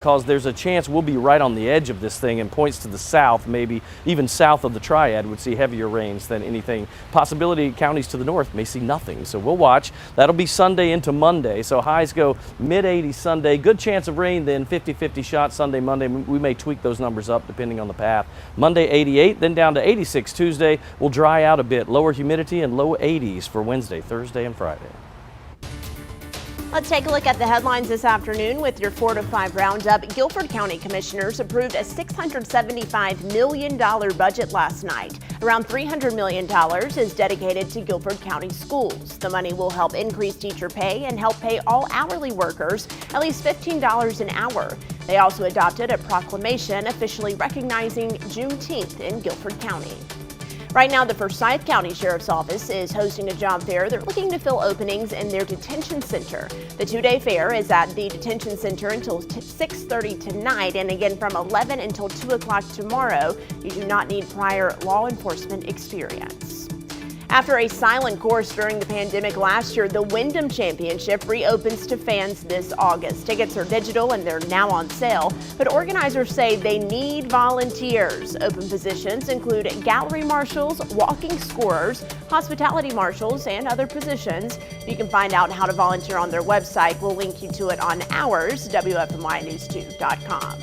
because there's a chance we'll be right on the edge of this thing, and points to the south, maybe even south of the Triad, would see heavier rains than anything. Possibility counties to the north may see nothing, so we'll watch. That'll be Sunday into Monday, so highs go mid-80s Sunday. Good chance of rain then, 50-50 shot Sunday, Monday. We may tweak those numbers up depending on the path. Monday 88, then down to 86 Tuesday. We'll dry out a bit, lower humidity and low 80s for Wednesday, Thursday, and Friday. Let's take a look at the headlines this afternoon with your 4 to 5 roundup. Guilford County Commissioners approved a $675 million budget last night. Around $300 million is dedicated to Guilford County schools. The money will help increase teacher pay and help pay all hourly workers at least $15 an hour. They also adopted a proclamation officially recognizing Juneteenth in Guilford County. Right now, the Forsyth County Sheriff's Office is hosting a job fair. They're looking to fill openings in their detention center. The two-day fair is at the detention center until 6:30 tonight, and again from 11 until 2 o'clock tomorrow. You do not need prior law enforcement experience. After a silent course during the pandemic last year, the Wyndham Championship reopens to fans this August. Tickets are digital and they're now on sale, but organizers say they need volunteers. Open positions include gallery marshals, walking scorers, hospitality marshals, and other positions. You can find out how to volunteer on their website. We'll link you to it on ours, WFMYnews2.com.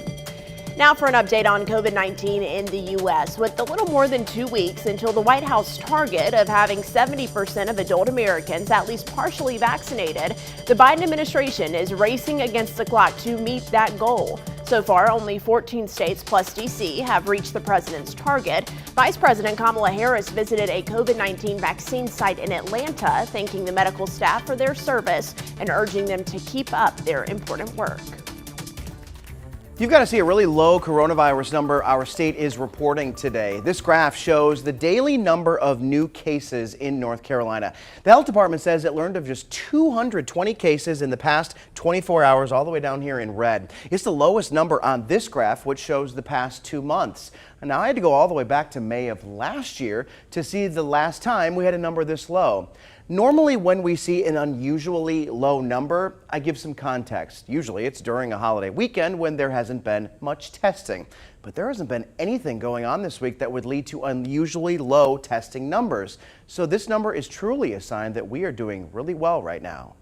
Now for an update on COVID-19 in the U.S. With a little more than 2 weeks until the White House target of having 70% of adult Americans at least partially vaccinated, the Biden administration is racing against the clock to meet that goal. So far, only 14 states plus D.C. have reached the president's target. Vice President Kamala Harris visited a COVID-19 vaccine site in Atlanta, thanking the medical staff for their service and urging them to keep up their important work. You've got to see a really low coronavirus number our state is reporting today. This graph shows the daily number of new cases in North Carolina. The health department says it learned of just 220 cases in the past 24 hours, all the way down here in red. It's the lowest number on this graph, which shows the past 2 months. And now I had to go all the way back to May of last year to see the last time we had a number this low. Normally, when we see an unusually low number, I give some context. Usually it's during a holiday weekend when there hasn't been much testing. But there hasn't been anything going on this week that would lead to unusually low testing numbers. So this number is truly a sign that we are doing really well right now.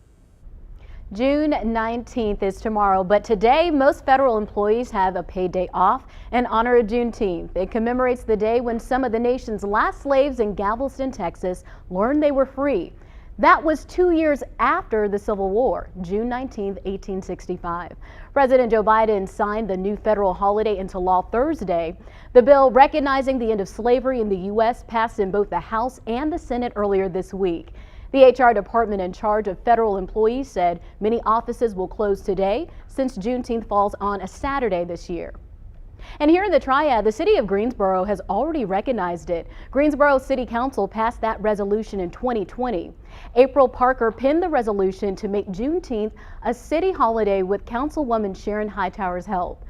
June 19th is tomorrow, but today most federal employees have a paid day off in honor of Juneteenth. It commemorates the day when some of the nation's last slaves in Galveston, Texas, learned they were free. That was 2 years after the Civil War, June 19, 1865. President Joe Biden signed the new federal holiday into law Thursday. The bill recognizing the end of slavery in the U.S. passed in both the House and the Senate earlier this week. The HR department in charge of federal employees said many offices will close today since Juneteenth falls on a Saturday this year. And here in the Triad, the city of Greensboro has already recognized it. Greensboro City Council passed that resolution in 2020. April Parker penned the resolution to make Juneteenth a city holiday with Councilwoman Sharon Hightower's help.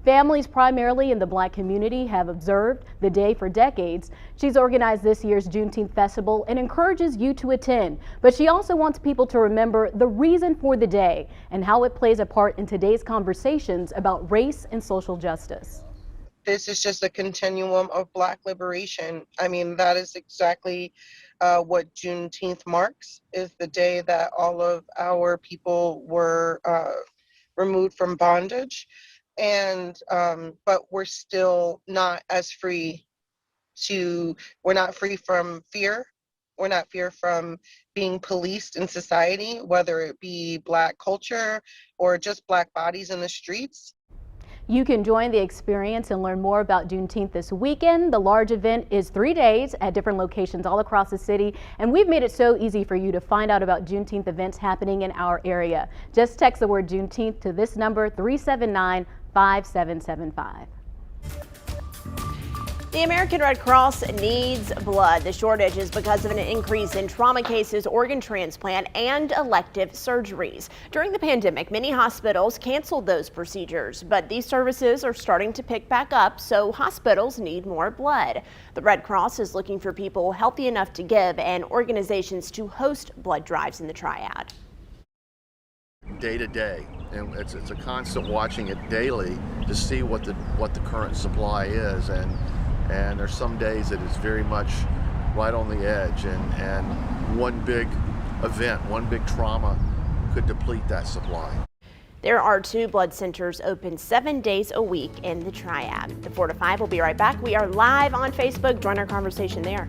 Families primarily in the Black community have observed the day for decades. She's organized this year's Juneteenth Festival and encourages you to attend. But she also wants people to remember the reason for the day and how it plays a part in today's conversations about race and social justice. This is just a continuum of Black liberation. I mean, that is exactly what Juneteenth marks, is the day that all of our people were removed from bondage. And but we're still not as free we're not free from fear. We're not free from being policed in society, whether it be Black culture or just Black bodies in the streets. You can join the experience and learn more about Juneteenth this weekend. The large event is 3 days at different locations all across the city, and we've made it so easy for you to find out about Juneteenth events happening in our area. Just text the word Juneteenth to this number, 379-5775. The American Red Cross needs blood. The shortage is because of an increase in trauma cases, organ transplant, and elective surgeries. During the pandemic, many hospitals canceled those procedures, but these services are starting to pick back up, so hospitals need more blood. The Red Cross is looking for people healthy enough to give and organizations to host blood drives in the Triad. Day to day, and it's a constant watching it daily to see what the current supply is, and there's some days that it's very much right on the edge, and one big event, one big trauma could deplete that supply. There are 2 blood centers open 7 days a week in the Triad. The 4 to 5 will be right back. We are live on Facebook. Join our conversation there.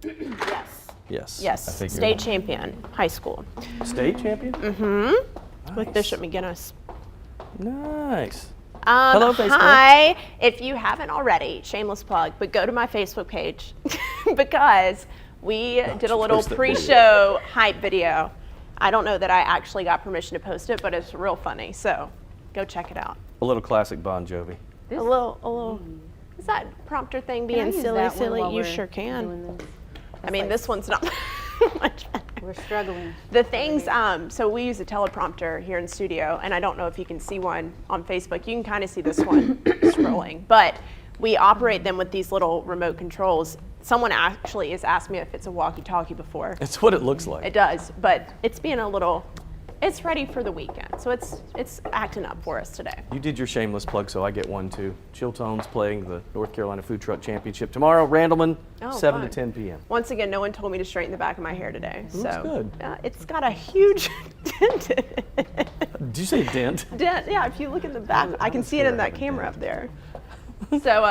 Yes. Yes. Yes. State champion, high school. State champion? Mm-hmm. Nice. With Bishop McGinnis. Nice. Hello, Facebook. Hi. If you haven't already, shameless plug, but go to my Facebook page because we did a little pre-show hype video. I don't know that I actually got permission to post it, but it's real funny. So go check it out. A little classic Bon Jovi. A little. Is that prompter thing being silly? You sure can. I mean, this one's not much better. We're struggling. The things, so we use a teleprompter here in studio, and I don't know if you can see one on Facebook. You can kind of see this one scrolling, but we operate them with these little remote controls. Someone actually has asked me if it's a walkie-talkie before. It's what it looks like. It does, but it's being a little, it's ready for the weekend, so it's acting up for us today. You did your shameless plug, so I get one too. Chiltone's playing the North Carolina Food Truck Championship tomorrow. Randleman, 7 to 10 p.m. Once again, no one told me to straighten the back of my hair today. It looks good. It's got a huge dent in it. Did you say dent? Dent, yeah, if you look in the back, I can see it in that camera up there. So.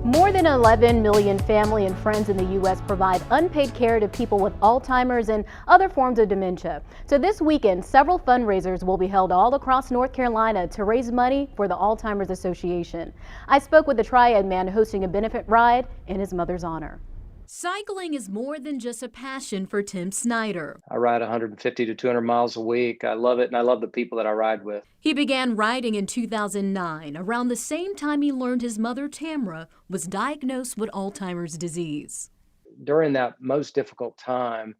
More than 11 million family and friends in the U.S. provide unpaid care to people with Alzheimer's and other forms of dementia. So this weekend, several fundraisers will be held all across North Carolina to raise money for the Alzheimer's Association. I spoke with the Triad man hosting a benefit ride in his mother's honor. Cycling is more than just a passion for Tim Snyder. I ride 150 to 200 miles a week. I love it, and I love the people that I ride with. He began riding in 2009, around the same time he learned his mother, Tamra, was diagnosed with Alzheimer's disease. During that most difficult time,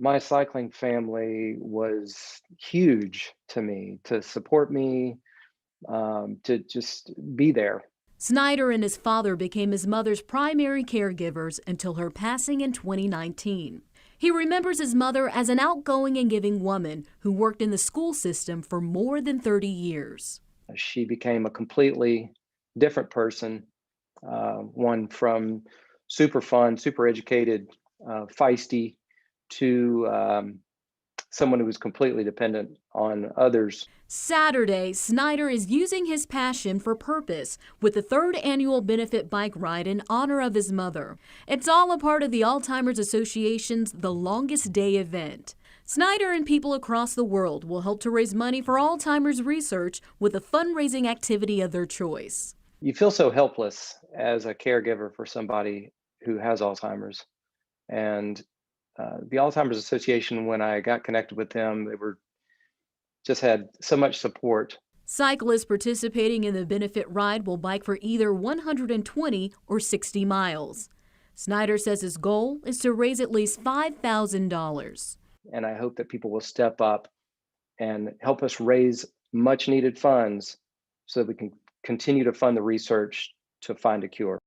my cycling family was huge to me, to support me, to just be there. Snyder and his father became his mother's primary caregivers until her passing in 2019. He remembers his mother as an outgoing and giving woman who worked in the school system for more than 30 years. She became a completely different person, one from super fun, super educated, feisty, to someone who was completely dependent on others. Saturday, Snyder is using his passion for purpose with the 3rd annual benefit bike ride in honor of his mother. It's all a part of the Alzheimer's Association's The Longest Day event. Snyder and people across the world will help to raise money for Alzheimer's research with a fundraising activity of their choice. You feel so helpless as a caregiver for somebody who has Alzheimer's. And the Alzheimer's Association, when I got connected with them, they just had so much support. Cyclists participating in the benefit ride will bike for either 120 or 60 miles. Snyder says his goal is to raise at least $5,000. And I hope that people will step up and help us raise much needed funds so that we can continue to fund the research to find a cure.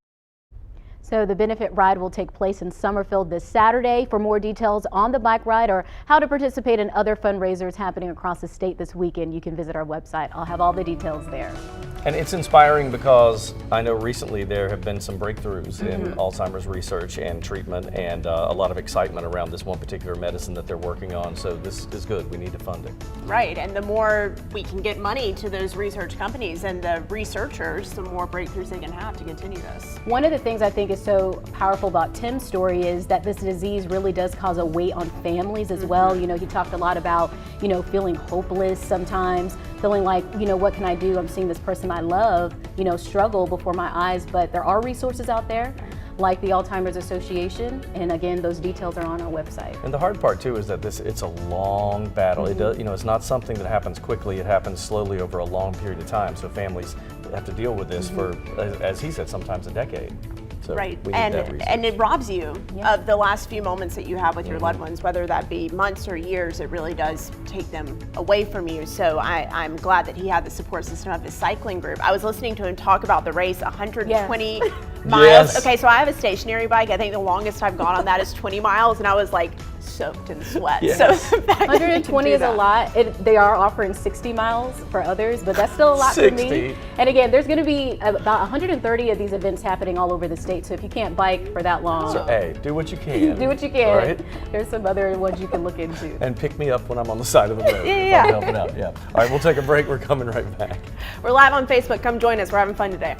So the benefit ride will take place in Summerfield this Saturday. For more details on the bike ride or how to participate in other fundraisers happening across the state this weekend, you can visit our website. I'll have all the details there. And it's inspiring because I know recently there have been some breakthroughs in Alzheimer's research and treatment, and a lot of excitement around this one particular medicine that they're working on. So this is good. We need to fund it. Right, and the more we can get money to those research companies and the researchers, the more breakthroughs they can have to continue this. One of the things I think is so powerful about Tim's story is that this disease really does cause a weight on families as well. You know, he talked a lot about, you know, feeling hopeless sometimes, feeling like, you know, what can I do? I'm seeing this person I love, you know, struggle before my eyes, but there are resources out there like the Alzheimer's Association, and again, those details are on our website. And the hard part too is that it's a long battle. It does, you know, it's not something that happens quickly. It happens slowly over a long period of time. So families have to deal with this for, as he said, sometimes a decade. So right, we need that research. and it robs you of the last few moments that you have with your loved ones, whether that be months or years. It really does take them away from you. So I'm glad that he had the support system of his cycling group. I was listening to him talk about the race, 120 miles. Yes. Okay, so I have a stationary bike. I think the longest I've gone on that is 20 miles, and I was like soaked in sweat. Yes. So the fact that he can 120 do is a that. lot. They are offering 60 miles for others, but that's still a lot for 60. me. And again, there's going to be about 130 of these events happening all over the state. So if you can't bike for that long, So hey, do what you can. do what you can. Right? There's some other ones you can look into. And pick me up when I'm on the side of the road. Yeah. If I'm helping out. Yeah. All right, we'll take a break. We're coming right back. We're live on Facebook. Come join us. We're having fun today.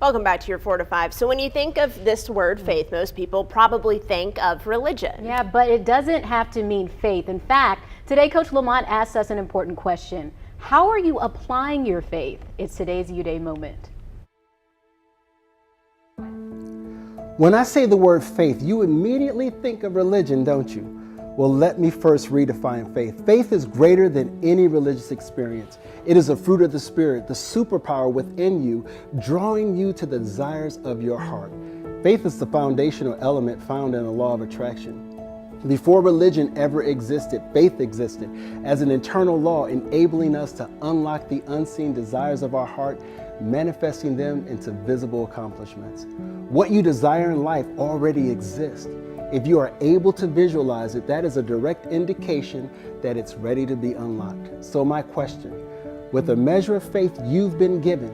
Welcome back to your 4 to 5. So when you think of this word faith, most people probably think of religion. Yeah, but it doesn't have to mean faith. In fact, today Coach Lamont asked us an important question. How are you applying your faith? It's today's U Day moment. When I say the word faith, you immediately think of religion, don't you? Well, let me first redefine faith. Faith is greater than any religious experience. It is a fruit of the Spirit, the superpower within you, drawing you to the desires of your heart. Faith is the foundational element found in the law of attraction. Before religion ever existed, faith existed as an internal law, enabling us to unlock the unseen desires of our heart, manifesting them into visible accomplishments. What you desire in life already exists. If you are able to visualize it, that is a direct indication that it's ready to be unlocked. So my question, with the measure of faith you've been given,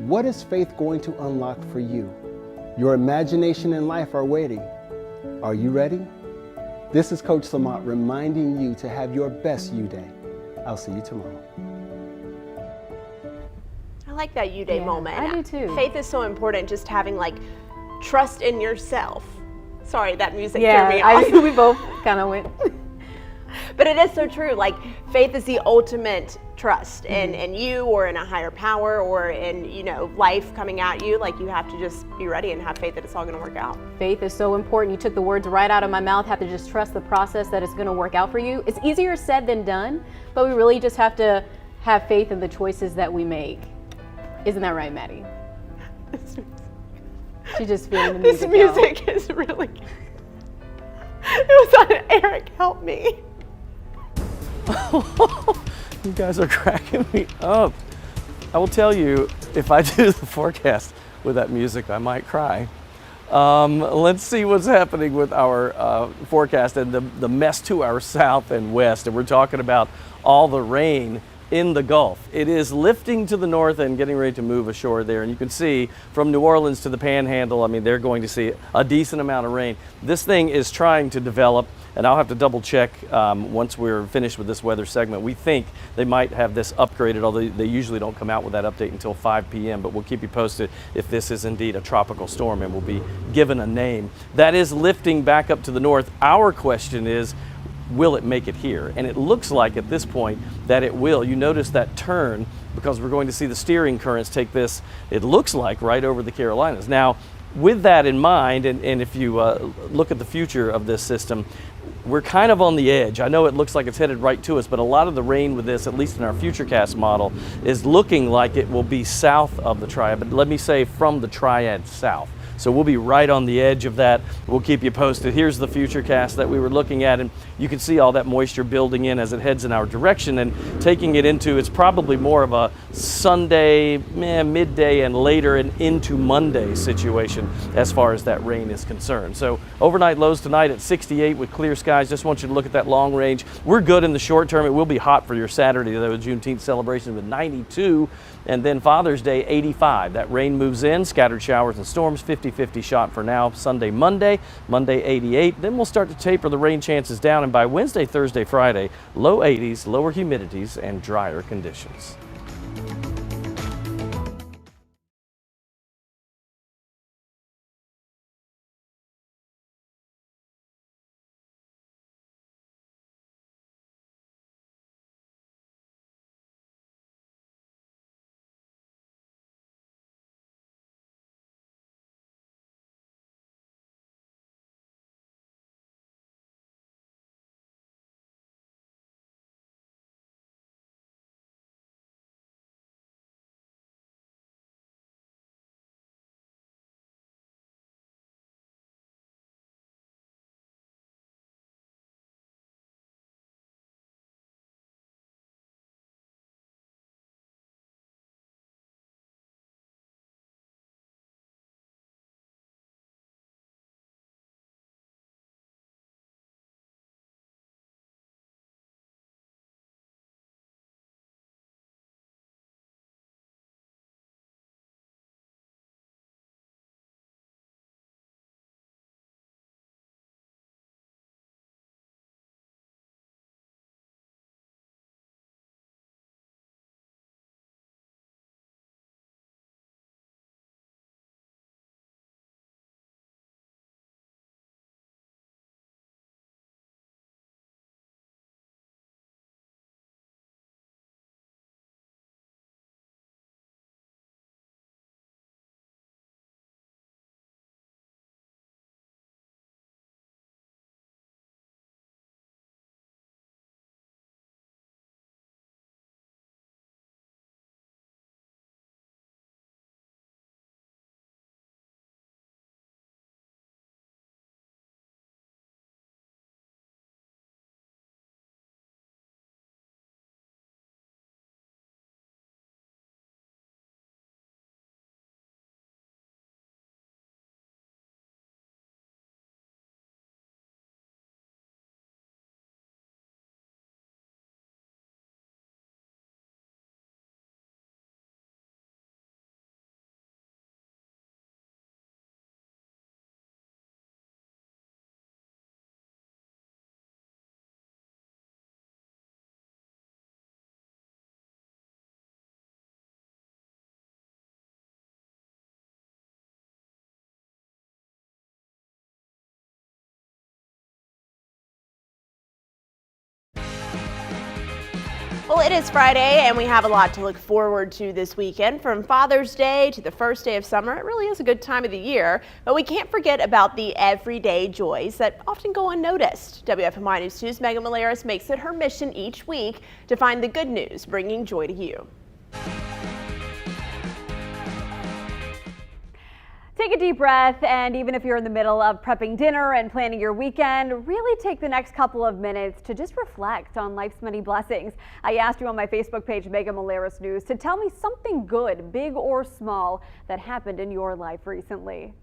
what is faith going to unlock for you? Your imagination and life are waiting. Are you ready? This is Coach Lamont reminding you to have your best you day. I'll see you tomorrow. I like that you day moment. I do too. Faith is so important, just having like trust in yourself. Sorry, that music threw me Yeah, off. we both kind of went. But it is so true. Like faith is the ultimate trust in you or in a higher power or in, you know, life coming at you. Like you have to just be ready and have faith that it's all going to work out. Faith is so important. You took the words right out of my mouth. Have to just trust the process that it's going to work out for you. It's easier said than done, but we really just have to have faith in the choices that we make. Isn't that right, Maddie? She's just feeling the music. This music is really good. It was on Eric, help me. You guys are cracking me up. I will tell you, if I do the forecast with that music, I might cry. Let's see what's happening with our forecast and the mess to our south and west. And we're talking about all the rain in the Gulf. It is lifting to the north and getting ready to move ashore there. And you can see from New Orleans to the Panhandle, I mean, they're going to see a decent amount of rain. This thing is trying to develop, and I'll have to double check once we're finished with this weather segment. We think they might have this upgraded, although they usually don't come out with that update until 5 p.m., but we'll keep you posted if this is indeed a tropical storm and will be given a name. That is lifting back up to the north. Our question is, will it make it here? And it looks like at this point that it will. You notice that turn because we're going to see the steering currents take this, it looks like, right over the Carolinas. Now, with that in mind, and if you look at the future of this system, we're kind of on the edge. I know it looks like it's headed right to us, but a lot of the rain with this, at least in our Futurecast model, is looking like it will be south of the Triad, but let me say from the Triad south. So we'll be right on the edge of that. We'll keep you posted. Here's the Futurecast that we were looking at, and you can see all that moisture building in as it heads in our direction and taking it into, it's probably more of a Sunday, midday and later and into Monday situation as far as that rain is concerned. So overnight lows tonight at 68 with clear skies. Just want you to look at that long range. We're good in the short term. It will be hot for your Saturday, though, with Juneteenth celebration with 92. And then Father's Day, 85. That rain moves in, scattered showers and storms, 50-50 shot for now. Sunday, Monday, 88. Then we'll start to taper the rain chances down, and by Wednesday, Thursday, Friday, low 80s, lower humidities, and drier conditions. Well, it is Friday, and we have a lot to look forward to this weekend. From Father's Day to the first day of summer, it really is a good time of the year. But we can't forget about the everyday joys that often go unnoticed. WFMY News 2's Megan Malaris makes it her mission each week to find the good news, bringing joy to you. Take a deep breath, and even if you're in the middle of prepping dinner and planning your weekend, really take the next couple of minutes to just reflect on life's many blessings. I asked you on my Facebook page, Megan Malaris News, to tell me something good, big or small, that happened in your life recently.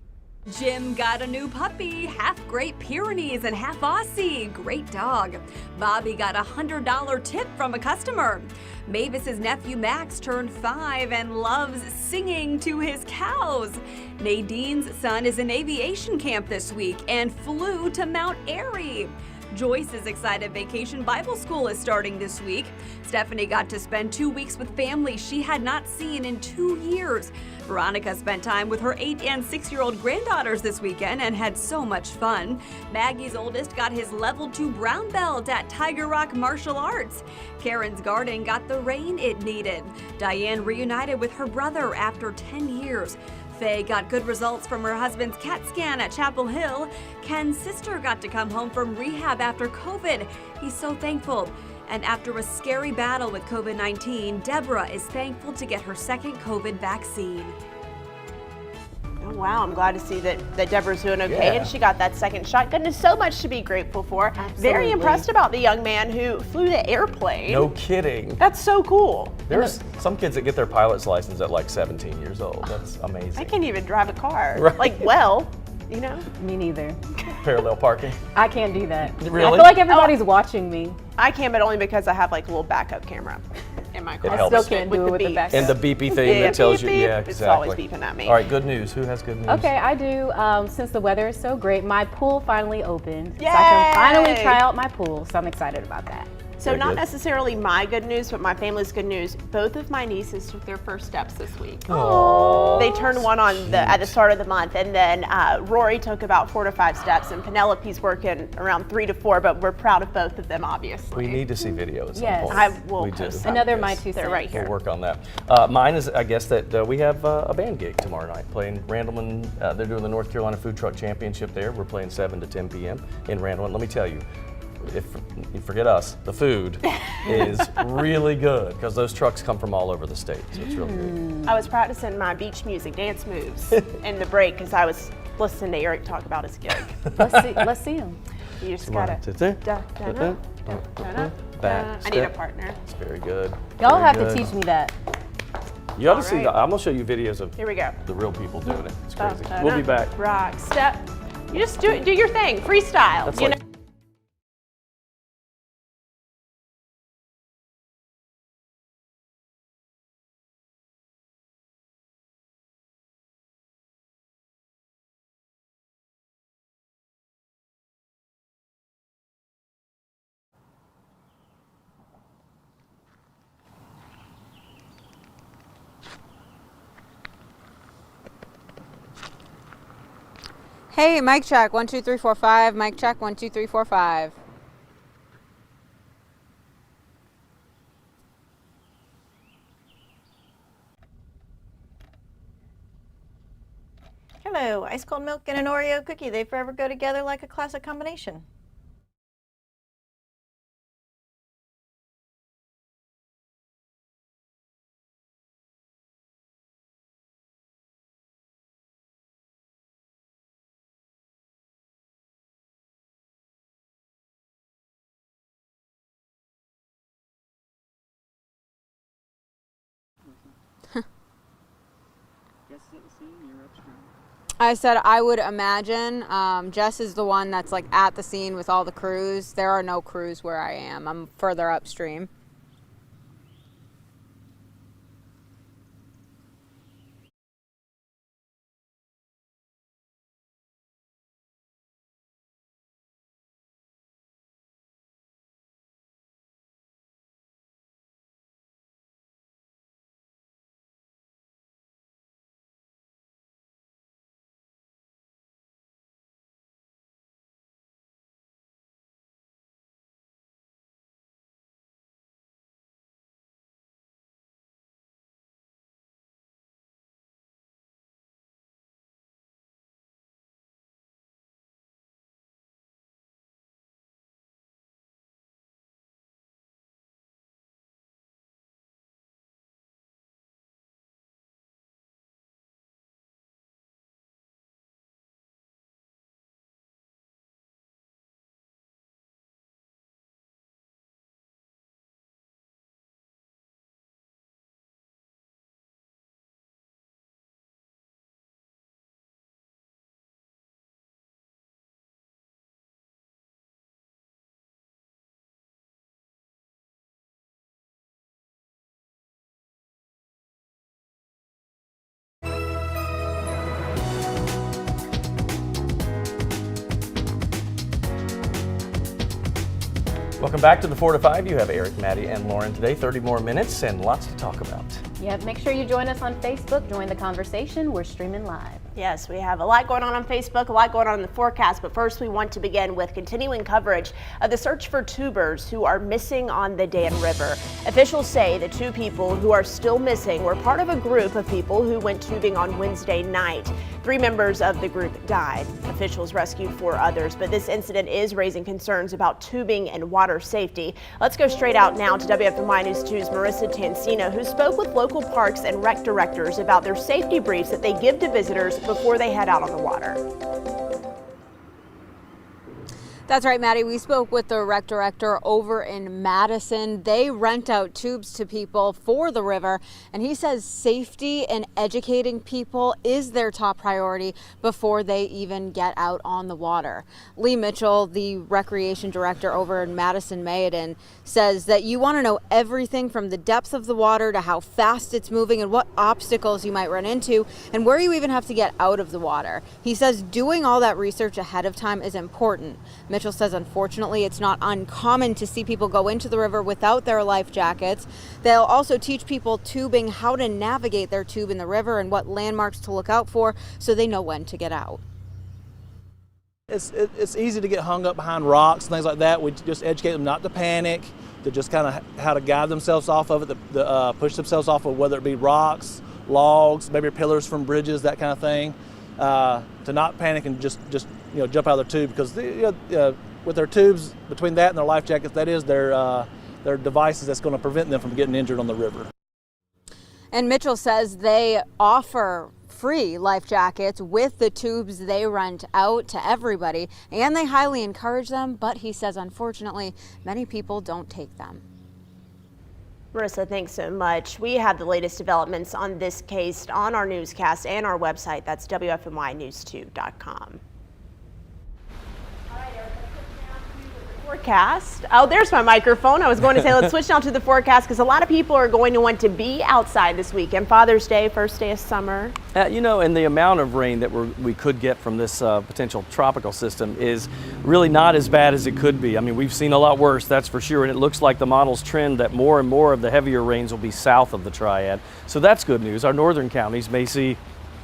Jim got a new puppy, half Great Pyrenees and half Aussie. Great dog. Bobby got a $100 tip from a customer. Mavis's nephew Max turned 5 and loves singing to his cows. Nadine's son is in aviation camp this week and flew to Mount Airy. Joyce's excited vacation Bible school is starting this week. Stephanie got to spend 2 weeks with family she had not seen in 2 years. Veronica spent time with her 8 and 6-year-old granddaughters this weekend and had so much fun. Maggie's oldest got his level 2 brown belt at Tiger Rock Martial Arts. Karen's garden got the rain it needed. Diane reunited with her brother after 10 years. Faye got good results from her husband's CAT scan at Chapel Hill. Ken's sister got to come home from rehab after COVID. He's so thankful. And after a scary battle with COVID-19, Deborah is thankful to get her second COVID vaccine. Oh, wow, I'm glad to see that Deborah's doing okay, Yeah. and she got that second shot. Goodness, so much to be grateful for. Absolutely. Very impressed about the young man who flew the airplane. No kidding. That's so cool. There's some kids that get their pilot's license at like 17 years old. That's amazing. I can't even drive a car. Right. Like, well, you know. Me neither. Parallel parking. I can't do that. Really? I feel like everybody's watching me. I can, but only because I have like a little backup camera in my car. It helps. I still can't do it with the beep. back. And the beepy thing that tells beep, you, beep. yeah, It's exactly. always beeping at me. All right, good news. Who has good news? Okay, I do. Since the weather is so great, my pool finally opened. Yay! So I can finally try out my pool, so I'm excited about that. So Very not good. necessarily my good news, but my family's good news. Both of my nieces took their first steps this week. Aww. They turned one on at the start of the month, and then Rory took about 4 to 5 steps, and Penelope's working around 3 to 4. But we're proud of both of them, obviously. We need to see video at some Yes. point. I will We do. post some. Another my Yes. 2 They're cents. right here. We'll work on that. Mine is, I guess, that we have a band gig tomorrow night playing Randleman. They're doing the North Carolina Food Truck Championship there. We're playing 7 to 10 p.m. in Randleman. Let me tell you, if you forget us, the food is really good because those trucks come from all over the state, so it's really good. I was practicing my beach music dance moves in the break because I was listening to Eric talk about his gig. Let's see them. You just Come on. gotta. Back I need a step. partner. It's very good. Y'all Very have good. to teach me that. You ought to All see. right. I'm gonna show you videos of Here we go. the real people doing it. It's crazy. We'll be back. Rock step. You just do your thing. Freestyle. That's you like know. Hey, mic check, 1, 2, 3, 4, 5. Mic check, 1, 2, 3, 4, 5. Hello, ice cold milk and an Oreo cookie. They forever go together like a classic combination. I said I would imagine. Jess is the one that's like at the scene with all the crews. There are no crews where I am. I'm further upstream. Welcome back to the 4 to 5. You have Eric, Maddie, and Lauren today. 30 more minutes and lots to talk about. Yep, make sure you join us on Facebook. Join the conversation. We're streaming live. Yes, we have a lot going on Facebook, a lot going on in the forecast, but first we want to begin with continuing coverage of the search for tubers who are missing on the Dan River. Officials say the 2 people who are still missing were part of a group of people who went tubing on Wednesday night. 3 members of the group died. Officials rescued 4 others, but this incident is raising concerns about tubing and water safety. Let's go straight out now to WFMY News 2's Marissa Tansino, who spoke with local parks and rec directors about their safety briefs that they give to visitors before they head out on the water. That's right, Maddie. We spoke with the rec director over in Madison. They rent out tubes to people for the river, and he says safety and educating people is their top priority before they even get out on the water. Lee Mitchell, the recreation director over in Madison-Mayodan, says that you want to know everything from the depth of the water to how fast it's moving and what obstacles you might run into and where you even have to get out of the water. He says doing all that research ahead of time is important. Mitchell says, unfortunately, it's not uncommon to see people go into the river without their life jackets. They'll also teach people tubing how to navigate their tube in the river and what landmarks to look out for so they know when to get out. It's easy to get hung up behind rocks and things like that. We just educate them not to panic, to just kind of how to guide themselves off of it, to push themselves off of whether it be rocks, logs, maybe pillars from bridges, that kind of thing. To not panic and just jump out of their tube, because with their tubes, between that and their life jackets, that is their devices that's going to prevent them from getting injured on the river. And Mitchell says they offer free life jackets with the tubes they rent out to everybody, and they highly encourage them, but he says unfortunately many people don't take them. Marissa, thanks so much. We have the latest developments on this case on our newscast and our website. That's WFMYnews2.com. Forecast. Oh, there's my microphone. I was going to say let's switch now to the forecast because a lot of people are going to want to be outside this weekend. Father's Day, first day of summer. And the amount of rain that we could get from this potential tropical system is really not as bad as it could be. I mean, we've seen a lot worse, that's for sure, and it looks like the models trend that more and more of the heavier rains will be south of the Triad. So that's good news. Our northern counties may see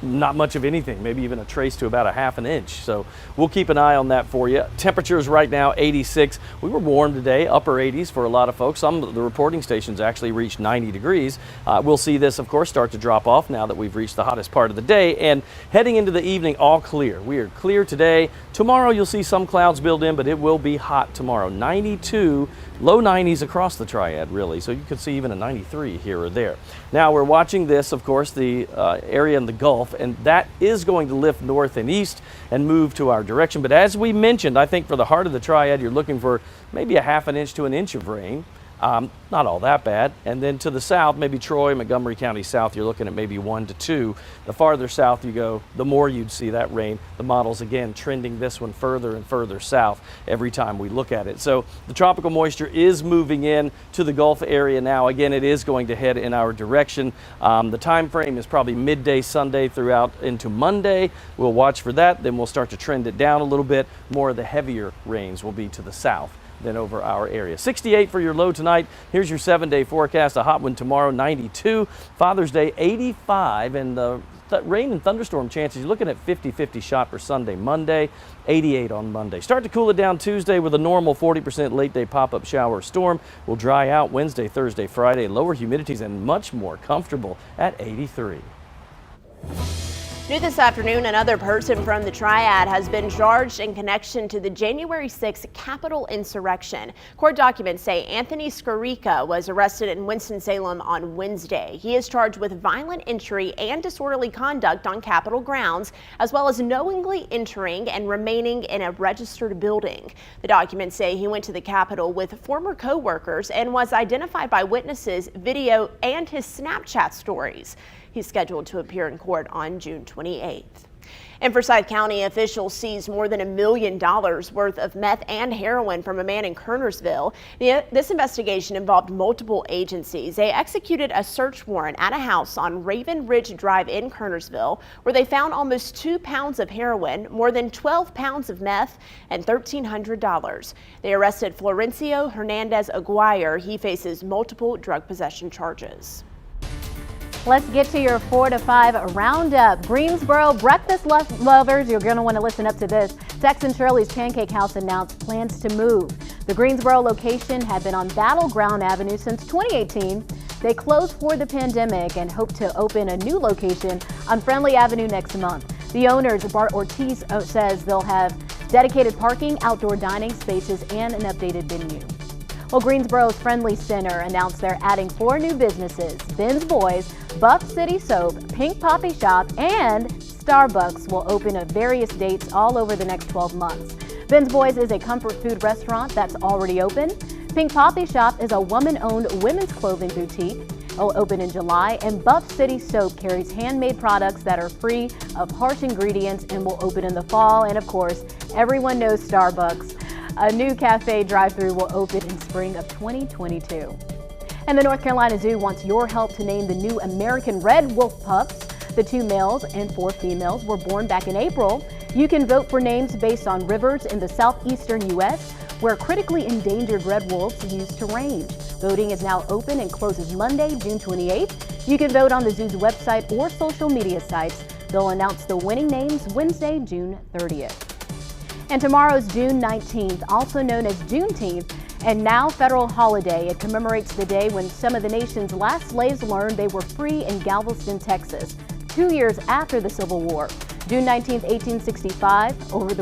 not much of anything, maybe even a trace to about a ½ an inch. So we'll keep an eye on that for you. Temperatures right now 86. We were warm today, upper 80s for a lot of folks. Some of the reporting stations actually reached 90 degrees. We'll see this, of course, start to drop off now that we've reached the hottest part of the day. And heading into the evening, all clear. We are clear today. Tomorrow you'll see some clouds build in, but it will be hot tomorrow. 92, low 90s across the Triad, really. So you could see even a 93 here or there. Now we're watching this, of course, the area in the Gulf, and that is going to lift north and east and move to our direction. But as we mentioned, I think for the heart of the Triad, you're looking for maybe a ½ an inch to an inch of rain. Not all that bad. And then to the south, maybe Troy, Montgomery County south, you're looking at maybe 1 to 2. The farther south you go, the more you'd see that rain. The models, again, trending this one further and further south every time we look at it. So the tropical moisture is moving in to the Gulf area now. Again, it is going to head in our direction. The time frame is probably midday Sunday throughout into Monday. We'll watch for that. Then we'll start to trend it down a little bit. More of the heavier rains will be to the south than over our area. 68 for your low tonight. Here's your 7-day forecast. A hot one tomorrow, 92. Father's Day, 85. And the rain and thunderstorm chances, you're looking at 50-50 shot for Sunday. Monday, 88 on Monday. Start to cool it down Tuesday with a normal 40% late day pop-up shower storm. Will dry out Wednesday, Thursday, Friday. Lower humidities and much more comfortable at 83. New this afternoon, another person from the Triad has been charged in connection to the January 6th Capitol insurrection. Court documents say Anthony Scarica was arrested in Winston-Salem on Wednesday. He is charged with violent entry and disorderly conduct on Capitol grounds, as well as knowingly entering and remaining in a registered building. The documents say he went to the Capitol with former co-workers and was identified by witnesses, video, and his Snapchat stories. He's scheduled to appear in court on June 28th. In Forsyth County, officials seized more than $1 million worth of meth and heroin from a man in Kernersville. This investigation involved multiple agencies. They executed a search warrant at a house on Raven Ridge Drive in Kernersville, where they found almost 2 pounds of heroin, more than 12 pounds of meth, and $1,300. They arrested Florencio Hernandez Aguirre. He faces multiple drug possession charges. Let's get to your 4 to 5 roundup. Greensboro breakfast lovers, you're going to want to listen up to this. Tex and Shirley's Pancake House announced plans to move. The Greensboro location had been on Battleground Avenue since 2018. They closed for the pandemic and hope to open a new location on Friendly Avenue next month. The owners, Bart Ortiz, says they'll have dedicated parking, outdoor dining spaces, and an updated venue. Well, Greensboro's Friendly Center announced they're adding 4 new businesses. Ben's Boys, Buff City Soap, Pink Poppy Shop, and Starbucks will open at various dates all over the next 12 months. Ben's Boys is a comfort food restaurant that's already open. Pink Poppy Shop is a woman-owned women's clothing boutique. It will open in July, and Buff City Soap carries handmade products that are free of harsh ingredients and will open in the fall. And of course, everyone knows Starbucks. A new cafe drive-thru will open in spring of 2022. And the North Carolina Zoo wants your help to name the new American red wolf pups. The 2 males and 4 females were born back in April. You can vote for names based on rivers in the southeastern U.S. where critically endangered red wolves used to range. Voting is now open and closes Monday, June 28th. You can vote on the zoo's website or social media sites. They'll announce the winning names Wednesday, June 30th. And tomorrow's June 19th, also known as Juneteenth, and now federal holiday. It commemorates the day when some of the nation's last slaves learned they were free in Galveston, Texas, 2 years after the Civil War. June 19th, 1865. Over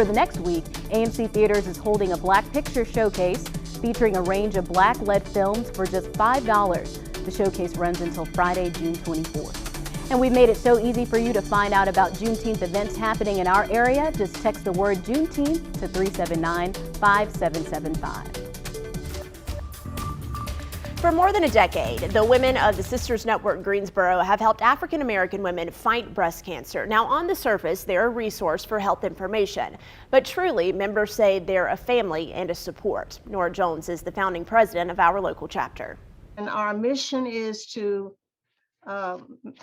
the next week, AMC Theaters is holding a Black Picture Showcase featuring a range of black lead films for just $5. The showcase runs until Friday, June 24th. And we've made it so easy for you to find out about Juneteenth events happening in our area. Just text the word Juneteenth to 379-5775. For more than a decade, the women of the Sisters Network Greensboro have helped African American women fight breast cancer. Now, on the surface, they're a resource for health information, but truly, members say they're a family and a support. Nora Jones is the founding president of our local chapter. And our mission is to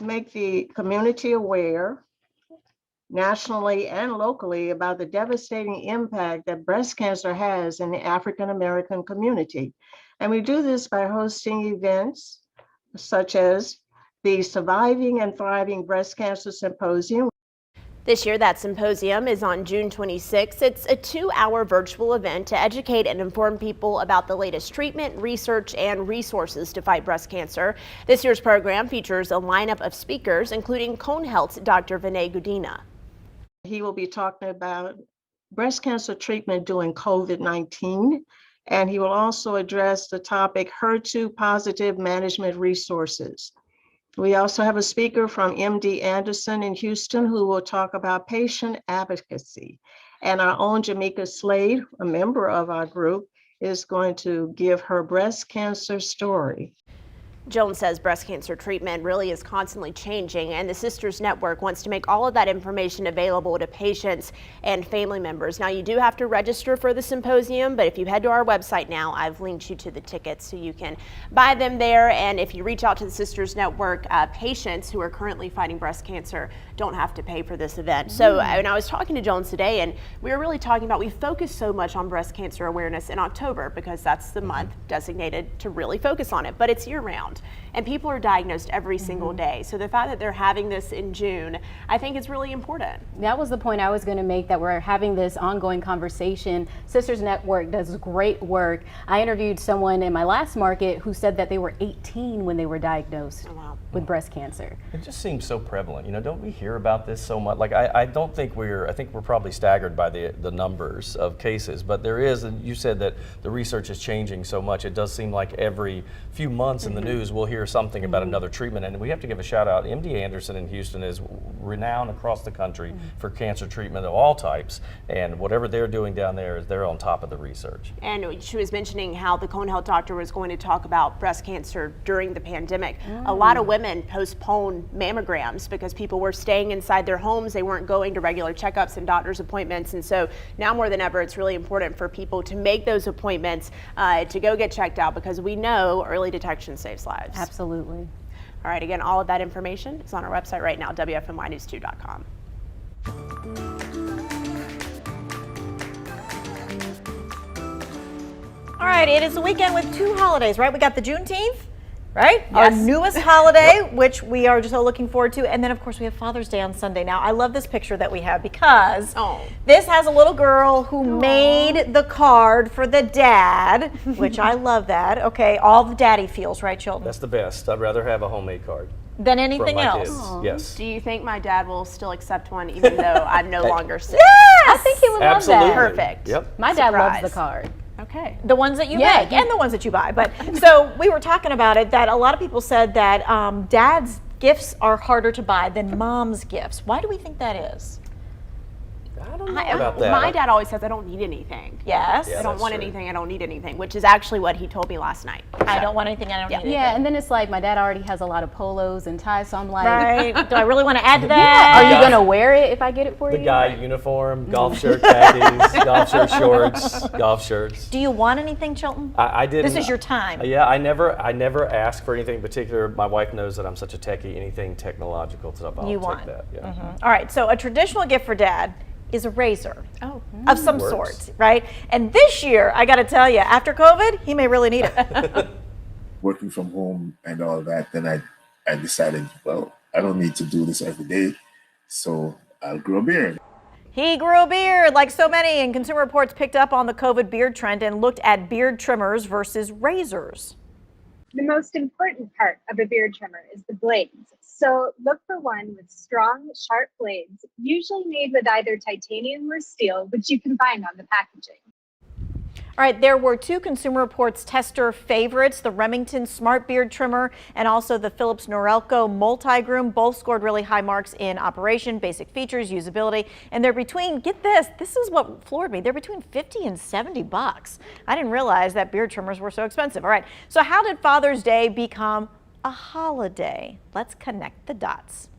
make the community aware nationally and locally about the devastating impact that breast cancer has in the African American community. And we do this by hosting events such as the Surviving and Thriving Breast Cancer Symposium. This year, that symposium is on June 26th. It's a 2-hour virtual event to educate and inform people about the latest treatment, research, and resources to fight breast cancer. This year's program features a lineup of speakers, including Cone Health's Dr. Vinay Gudina. He will be talking about breast cancer treatment during COVID-19, and he will also address the topic HER2 positive management resources. We also have a speaker from MD Anderson in Houston who will talk about patient advocacy. And our own Jamaica Slade, a member of our group, is going to give her breast cancer story. Jones says breast cancer treatment really is constantly changing, and the Sisters Network wants to make all of that information available to patients and family members. Now, you do have to register for the symposium, but if you head to our website now, I've linked you to the tickets so you can buy them there. And if you reach out to the Sisters Network, patients who are currently fighting breast cancer don't have to pay for this event. So, and I was talking to Jones today, and we were really talking about, we focus so much on breast cancer awareness in October because that's the month designated to really focus on it, but it's year round. And people are diagnosed every single day. So the fact that they're having this in June, I think is really important. That was the point I was going to make, that we're having this ongoing conversation. Sisters Network does great work. I interviewed someone in my last market who said that they were 18 when they were diagnosed with breast cancer. It just seems so prevalent. You know, don't we hear about this so much? Like, I don't think I think we're probably staggered by the numbers of cases, but there is, and you said that the research is changing so much. It does seem like every few months in the news news, we'll hear something about another treatment. And we have to give a shout out. MD Anderson in Houston is renowned across the country for cancer treatment of all types. And whatever they're doing down there, they're on top of the research. And she was mentioning how the Cone Health doctor was going to talk about breast cancer during the pandemic. A lot of women postponed mammograms because people were staying inside their homes. They weren't going to regular checkups and doctor's appointments. And so now more than ever, it's really important for people to make those appointments to go get checked out, because we know early detection saves lives. Absolutely. All right, again, all of that information is on our website right now, WFMYnews2.com. All right, it is a weekend with two holidays, right? We got the Juneteenth, right? Yes. Our newest holiday, which we are just so looking forward to. And then, of course, we have Father's Day on Sunday. Now, I love this picture that we have because this has a little girl who made the card for the dad, which I love that. Okay, all the daddy feels, right, Chilton? That's the best. I'd rather have a homemade card. Than anything from my else. Kids. Yes. Do you think my dad will still accept one even though I'm no longer sick? Yes! I think he would love Absolutely. that. Perfect. Yep. My dad Surprise. loves the card. Okay. The ones that you Yeah, make and the ones that you buy. But so we were talking about it, that a lot of people said that dad's gifts are harder to buy than mom's gifts. Why do we think that is? I don't know about that. My dad always says I don't need anything. Yes. Yeah, I don't that's want true. anything, I don't need anything, which is actually what he told me last night. I don't want anything, I don't need anything. Yeah, and then it's like my dad already has a lot of polos and ties, so I'm like, Right. Do I really want to add to yeah, that? are you going to wear it if I get it for The you? guy uniform, golf shirt, khakis, golf shirt shorts, golf shirts. Do you want anything, Chilton? I didn't. This is your time. Yeah, I never ask for anything in particular. My wife knows that I'm such a techie. Anything technological, so I'll You take want. that. Yeah. All right, so a traditional gift for dad is a razor of some Works. sort, right? And this year, I got to tell you, after COVID, he may really need it. Working from home and all that, then I decided, well, I don't need to do this every day, so I'll grow a beard. He grew a beard like so many, and Consumer Reports picked up on the COVID beard trend and looked at beard trimmers versus razors. The most important part of a beard trimmer is the blades. So look for one with strong, sharp blades, usually made with either titanium or steel, which you can find on the packaging. All right, there were two Consumer Reports tester favorites, the Remington Smart Beard Trimmer and also the Philips Norelco Multi-Groom. Both scored really high marks in operation, basic features, usability, and they're between, get this is what floored me, they're between 50 and 70 bucks. I didn't realize that beard trimmers were so expensive. All right, so how did Father's Day become a holiday? Let's connect the dots.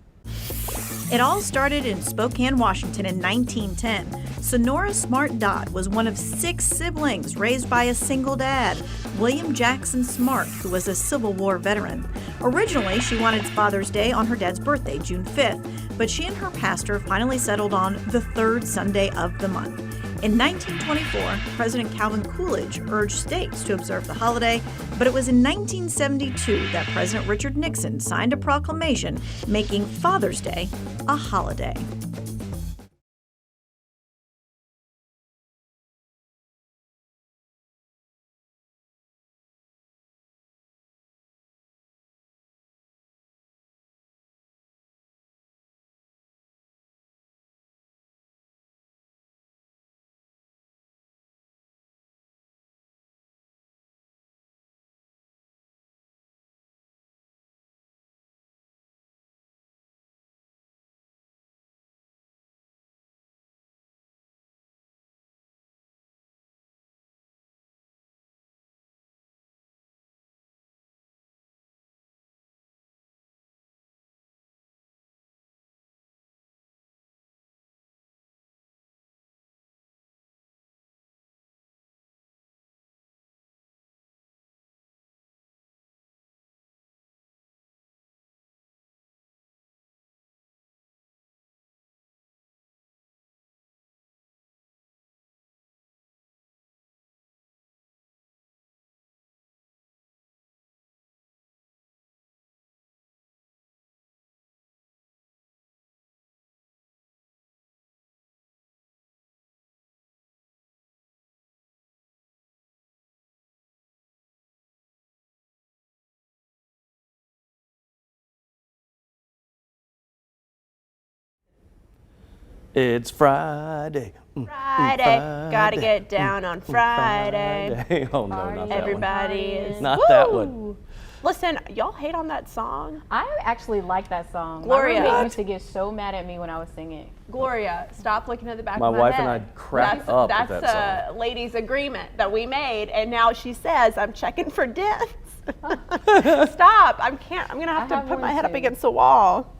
It all started in Spokane, Washington in 1910. Sonora Smart Dodd was one of 6 siblings raised by a single dad, William Jackson Smart, who was a Civil War veteran. Originally, she wanted Father's Day on her dad's birthday, June 5th, but she and her pastor finally settled on the 3rd Sunday of the month. In 1924, President Calvin Coolidge urged states to observe the holiday, but it was in 1972 that President Richard Nixon signed a proclamation making Father's Day a holiday. It's Friday. Friday. Gotta get down on Friday. Oh no, not that one. Everybody is. Not that one. Listen, y'all hate on that song. I actually like that song. Gloria. My roommate used to get so mad at me when I was singing. Gloria, stop looking at the back of My my wife head. and I cracked up That's with that song. a ladies' agreement that we made, and now she says I'm checking for dents. Stop! I'm gonna have to put my head up against the wall.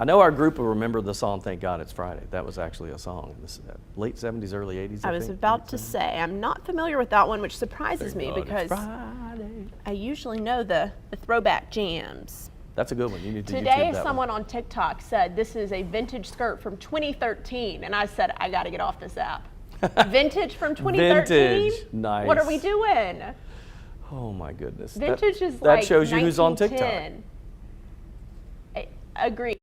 I know our group will remember the song "Thank God It's Friday." That was actually a song in the late '70s, early '80s. I was about to say I'm not familiar with that one, which surprises me because I usually know the throwback jams. That's a good one. You need to YouTube Today, that someone on TikTok said this is a vintage skirt from 2013, and I said I got to get off this app. Vintage from 2013. Vintage, nice. What are we doing? Oh my goodness. Vintage is that like shows you who's on TikTok. 1910. Agreed.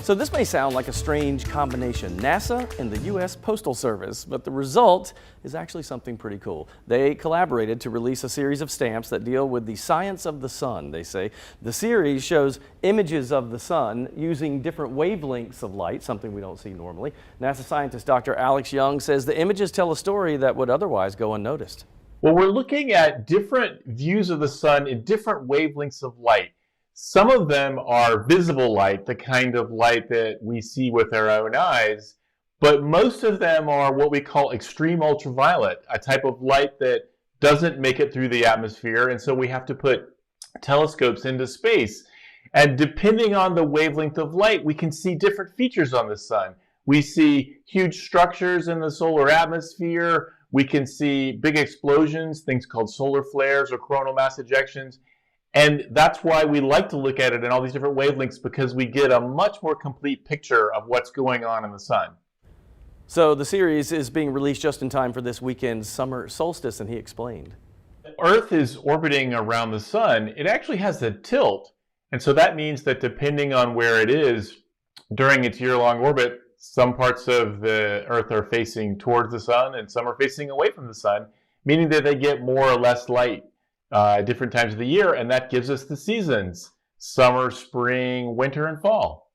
So this may sound like a strange combination, NASA and the U.S. Postal Service, but the result is actually something pretty cool. They collaborated to release a series of stamps that deal with the science of the sun, they say. The series shows images of the sun using different wavelengths of light, something we don't see normally. NASA scientist Dr. Alex Young says the images tell a story that would otherwise go unnoticed. Well, we're looking at different views of the sun in different wavelengths of light. Some of them are visible light, the kind of light that we see with our own eyes, but most of them are what we call extreme ultraviolet, a type of light that doesn't make it through the atmosphere, and so we have to put telescopes into space. And depending on the wavelength of light, we can see different features on the sun. We see huge structures in the solar atmosphere. We can see big explosions, things called solar flares or coronal mass ejections. And that's why we like to look at it in all these different wavelengths, because we get a much more complete picture of what's going on in the sun. So the series is being released just in time for this weekend's summer solstice, and he explained. Earth is orbiting around the sun. It actually has a tilt. And so that means that depending on where it is during its year-long orbit, some parts of the Earth are facing towards the sun and some are facing away from the sun, meaning that they get more or less light at different times of the year, and that gives us the seasons: summer, spring, winter, and fall.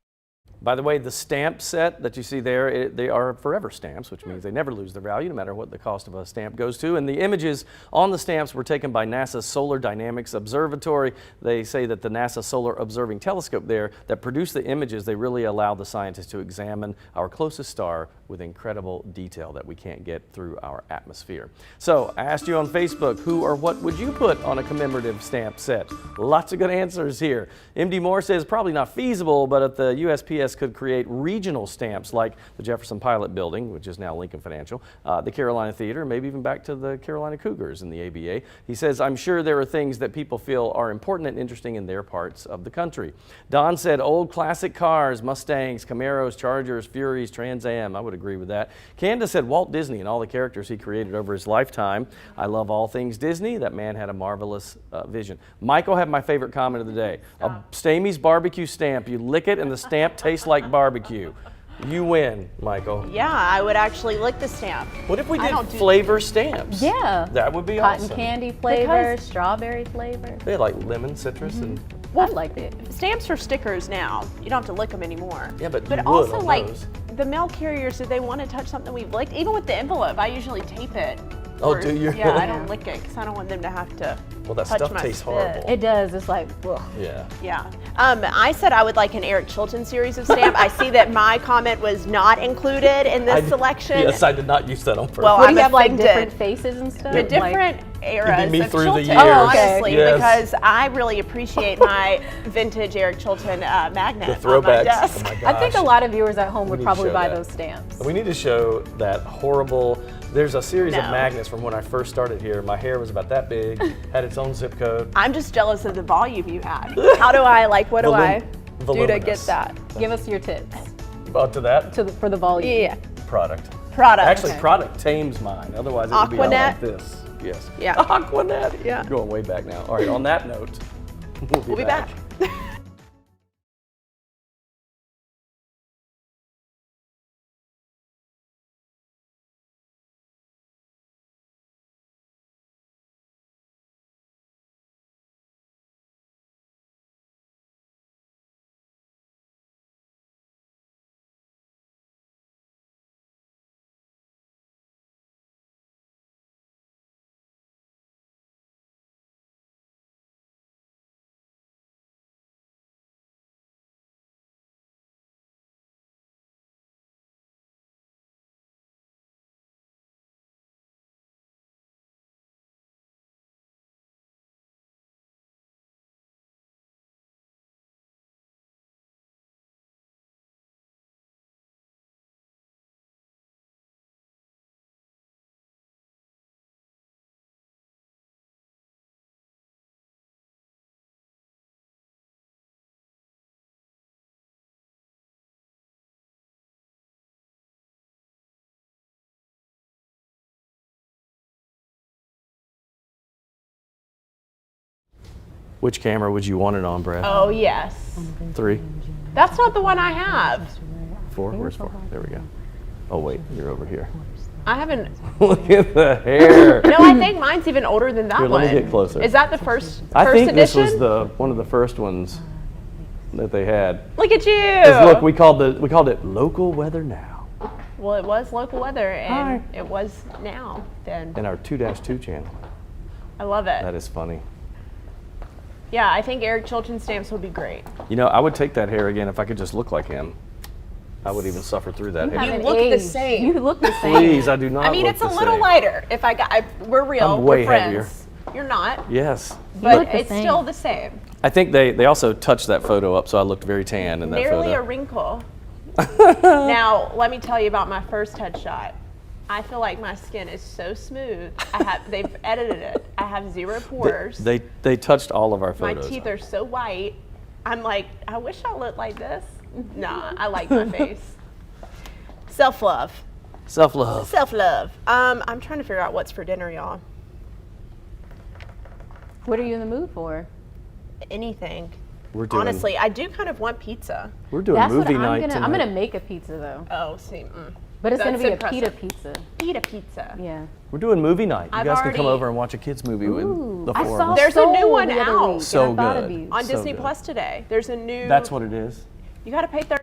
By the way, the stamp set that you see there, they are forever stamps, which means they never lose their value no matter what the cost of a stamp goes to. And the images on the stamps were taken by NASA's Solar Dynamics Observatory. They say that the NASA Solar Observing Telescope there that produced the images, they really allow the scientists to examine our closest star with incredible detail that we can't get through our atmosphere. So I asked you on Facebook, who or what would you put on a commemorative stamp set? Lots of good answers here. MD Moore says probably not feasible, but at the USPS could create regional stamps like the Jefferson Pilot Building, which is now Lincoln Financial, the Carolina Theater, maybe even back to the Carolina Cougars in the ABA. He says, I'm sure there are things that people feel are important and interesting in their parts of the country. Don said old classic cars, Mustangs, Camaros, Chargers, Furies, Trans Am. I would agree with that. Candace said Walt Disney and all the characters he created over his lifetime. I love all things Disney. That man had a marvelous vision. Michael had my favorite comment of the day. A Stamey's barbecue stamp. You lick it and the stamp tastes like barbecue. You win, Michael. Yeah, I would actually lick the stamp. What if we did flavor stamps? Yeah. That would be Cotton awesome. candy flavor, strawberry flavor. They had like lemon, citrus, and Well, I like it. Stamps are stickers now. You don't have to lick them anymore. yeah, but you would also, on like, those. the mail carriers, do they want to touch something we've licked? Even with the envelope, I usually tape it. Oh, do you? Yeah, I don't lick it because I don't want them to have to Well, that touch stuff my tastes spit. horrible. It does. It's like, ugh. Yeah. Yeah. I said I would like an Eric Chilton series of stamp. I see that my comment was not included in this selection. Yes, I did not use that on purpose. Well, What, I'm do you have like offended. different faces and stuff? The different eras me of through the Chilton, years. honestly, Yes. because I really appreciate my vintage Eric Chilton magnet The on my throwbacks. desk. Oh my I think a gosh. lot of viewers at home would need to probably show buy that. those stamps. We need to show that horrible. There's a series of No. magnets from when I first started here. My hair was about that big, had its own zip code. I'm just jealous of the volume you had. How do I, like, what do I do to Voluminous. get that? Give us your tips To that for the volume. Yeah. product. Product. Actually, product tames mine. Otherwise, it would be out Aquanet? like this. Yes. Yeah. Aquanet. Yeah. Going way back now. All right. On that note, We'll be back. Which camera would you want it on, Brad? Oh, yes. 3? That's not the one I have. 4? Where's 4? There we go. Oh, wait, you're over here. I haven't. Look at the hair. No, I think mine's even older than that Here, one. let me get closer. Is that the first I think edition? this was one of the first ones that they had. Look at you. 'Cause look, we called it local weather now. Well, it was local weather, and it was now then. And our 2-2 channel. I love it. That is funny. Yeah, I think Eric Chilton stamps would be great. You know, I would take that hair again if I could just look like him. I would even suffer through that hair. You look the same. You look the same. Please, I do not. I mean, look it's a the little same. lighter. We're real. I'm way we're friends. heavier. You're not, Yes. but it's still the same. I think they also touched that photo up, so I looked very tan in that Nearly photo. a wrinkle. Now, let me tell you about my first headshot. I feel like my skin is so smooth. They've edited it. I have 0 pores. They touched all of our My photos. teeth are so white. I'm like, I wish I looked like this. Nah, I like my face. Self-love. Self-love. Self-love. I'm trying to figure out what's for dinner, y'all. What are you in the mood for? Anything. We're doing, Honestly, I do kind of want pizza. We're doing That's movie what night I'm tonight. gonna make a pizza though. Oh, see. But it's gonna That's be impressive. a pita pizza. Pita pizza. Yeah. We're doing movie night. You I've guys can come already- over and watch a kids movie with the I 4 saw of us. There's a new Soul one the other out. week, So and I thought of good. you. On So Disney good. Plus today. There's a new. That's what it is. You got to pay 30.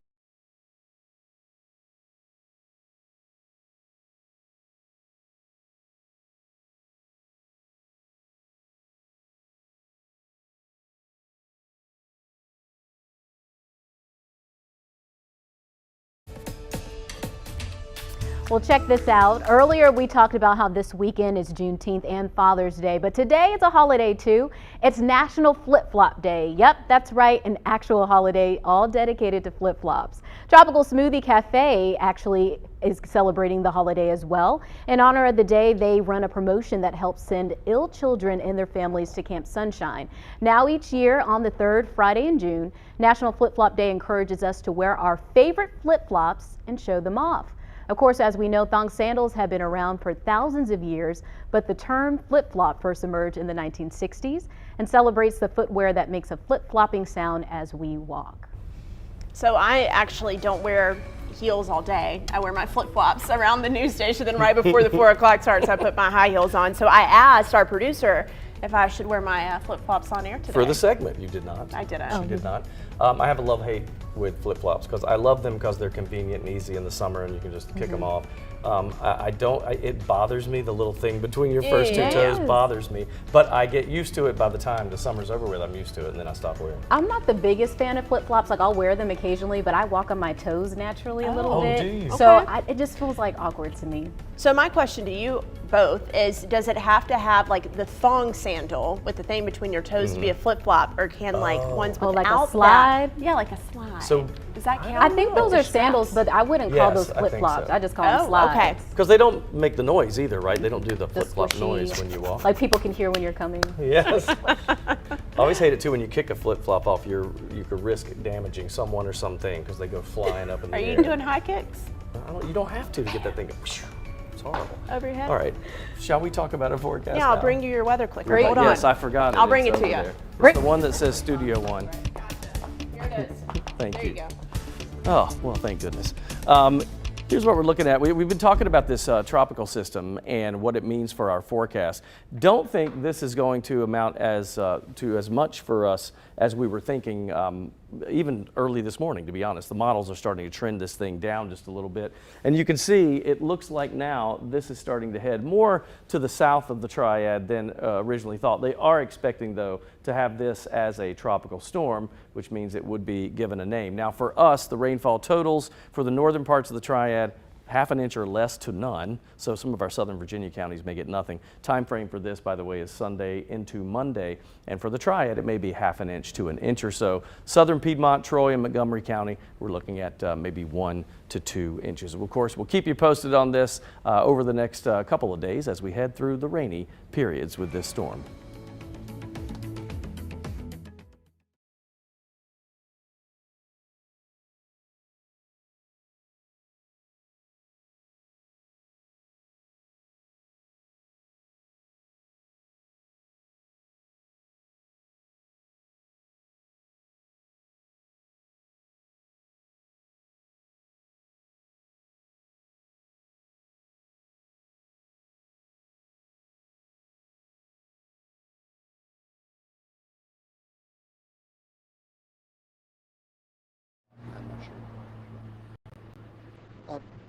Well, check this out. Earlier we talked about how this weekend is Juneteenth and Father's Day, but today is a holiday too. It's National Flip-Flop Day. Yep, that's right, an actual holiday all dedicated to flip-flops. Tropical Smoothie Cafe actually is celebrating the holiday as well. In honor of the day, they run a promotion that helps send ill children and their families to Camp Sunshine. Now each year on the 3rd Friday in June, National Flip-Flop Day encourages us to wear our favorite flip-flops and show them off. Of course, as we know, thong sandals have been around for thousands of years, but the term flip-flop first emerged in the 1960s and celebrates the footwear that makes a flip-flopping sound as we walk. So I actually don't wear heels all day. I wear my flip-flops around the news station, then right before the 4 o'clock starts, I put my high heels on. So I asked our producer if I should wear my flip-flops on air today. For the segment, you did not. I didn't. She did not. I have a love-hate with flip-flops because I love them because they're convenient and easy in the summer and you can just kick them off. It bothers me, the little thing between your first two toes bothers me, but I get used to it by the time the summer's over with. I'm used to it and then I stop wearing them. I'm not the biggest fan of flip-flops. Like, I'll wear them occasionally, but I walk on my toes naturally a little bit. do you? So it just feels like awkward to me. So my question to you both is, does it have to have like the thong sandal with the thing between your toes to be a flip-flop, or can like ones without like a slide? that? Yeah, like a slide. So does that count? I think those are sandals, but I wouldn't call Yes, those I think flip-flops. so. I just call them Oh, slides. okay. Because they don't make the noise either, right? They don't do the The flip-flop squishy, noise when you walk. Like people can hear when you're coming. Yes. I always hate it too when you kick a flip-flop off. You could risk damaging someone or something because they go flying up in the Are air. you doing high kicks You don't have to get that thing to It's horrible. over your head? All right. Shall we talk about a forecast Yeah, I'll now? bring you your weather clicker. Great. Hold on. Yes, I forgot it. I'll bring It's it to over you. there. It's the one that says Studio One. Here it is. Thank There you. you go. Oh, well, thank goodness. Here's what we're looking at. We've been talking about this tropical system and what it means for our forecast. Don't think this is going to amount to as much for us as we were thinking even early this morning, to be honest. The models are starting to trend this thing down just a little bit. And you can see it looks like now this is starting to head more to the south of the Triad than originally thought. They are expecting, though, to have this as a tropical storm, which means it would be given a name. Now, for us, the rainfall totals for the northern parts of the Triad, half an inch or less to none, so some of our southern Virginia counties may get nothing. Time frame for this, by the way, is Sunday into Monday, and for the Triad, it may be half an inch to an inch or so. Southern Piedmont, Troy, and Montgomery County, we're looking at maybe 1 to 2 inches. Of course, we'll keep you posted on this over the next couple of days as we head through the rainy periods with this storm.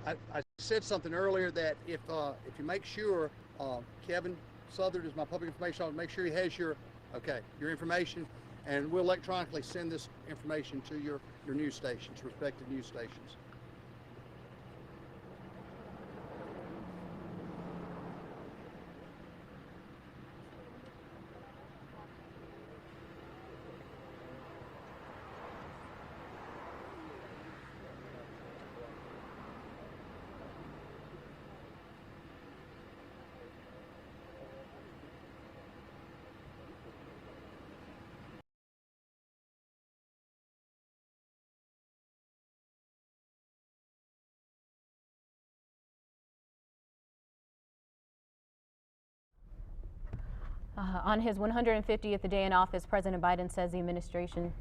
I said something earlier that if you make sure, Kevin Southard is my public information officer, make sure he has your information, and we'll electronically send this information to your news stations, respective news stations. On his 150th day in office, President Biden says the administration.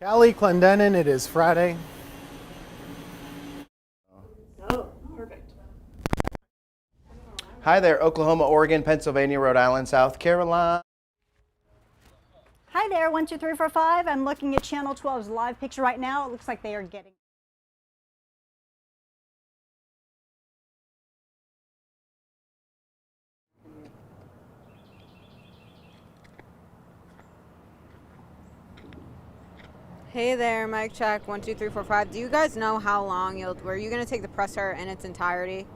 Callie Clendenin, it is Friday. Oh, perfect. Hi there, Oklahoma, Oregon, Pennsylvania, Rhode Island, South Carolina. Hi there, 1, 2, 3, 4, 5. I'm looking at Channel 12's live picture right now. It looks like they are getting. Hey there, mic check, 1, 2, 3, 4, 5. Do you guys know how long were you going to take the presser in its entirety?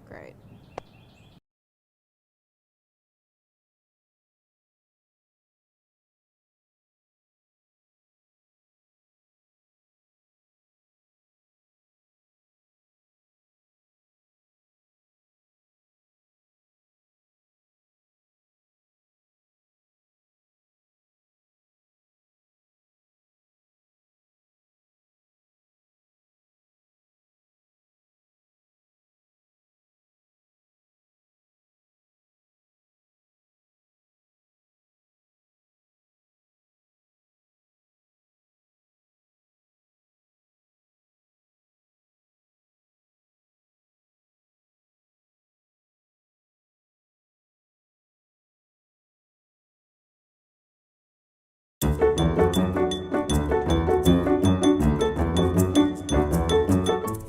Great.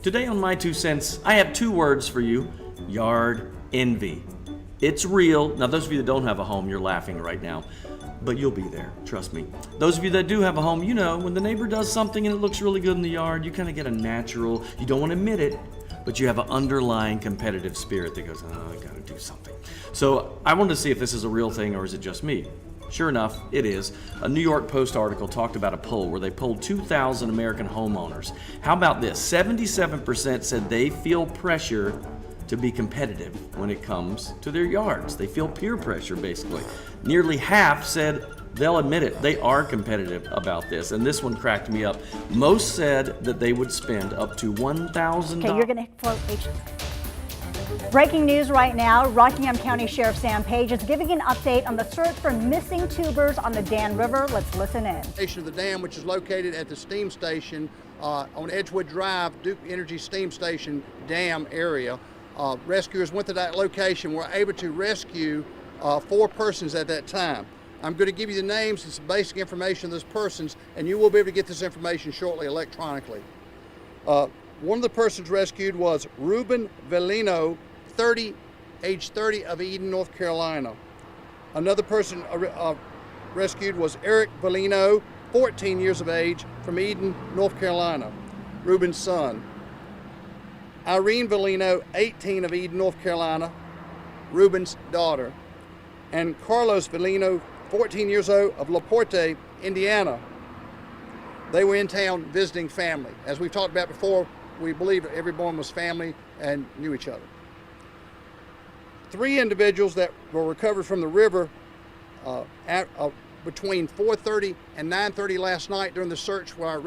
Today on My 2 Cents, I have 2 words for you: yard envy. It's real. Now, those of you that don't have a home, you're laughing right now, but you'll be there, trust me. Those of you that do have a home, you know, when the neighbor does something and it looks really good in the yard, you kind of get a natural, you don't want to admit it, but you have an underlying competitive spirit that goes, oh, I gotta do something. So I wanted to see if this is a real thing or is it just me? Sure enough, it is. A New York Post article talked about a poll where they polled 2,000 American homeowners. How about this? 77% said they feel pressure to be competitive when it comes to their yards. They feel peer pressure, basically. Nearly half said they'll admit it. They are competitive about this. And this one cracked me up. Most said that they would spend up to $1,000. Okay, you're going to float. Breaking news right now, Rockingham County Sheriff Sam Page is giving an update on the search for missing tubers on the Dan River. Let's listen in. Station of the dam, which is located at the steam station on Edgewood Drive, Duke Energy Steam Station dam area. Rescuers went to that location, were able to rescue 4 persons at that time. I'm going to give you the names and some basic information of those persons, and you will be able to get this information shortly electronically. One of the persons rescued was Ruben Velino, age 30 of Eden, North Carolina. Another person rescued was Eric Velino, 14 years of age, from Eden, North Carolina, Ruben's son. Irene Velino, 18 of Eden, North Carolina, Ruben's daughter. And Carlos Velino, 14 years old, of La Porte, Indiana. They were in town visiting family. As we've talked about before, we believe that everyone was family and knew each other. 3 individuals that were recovered from the river between 4:30 and 9:30 last night during the search for our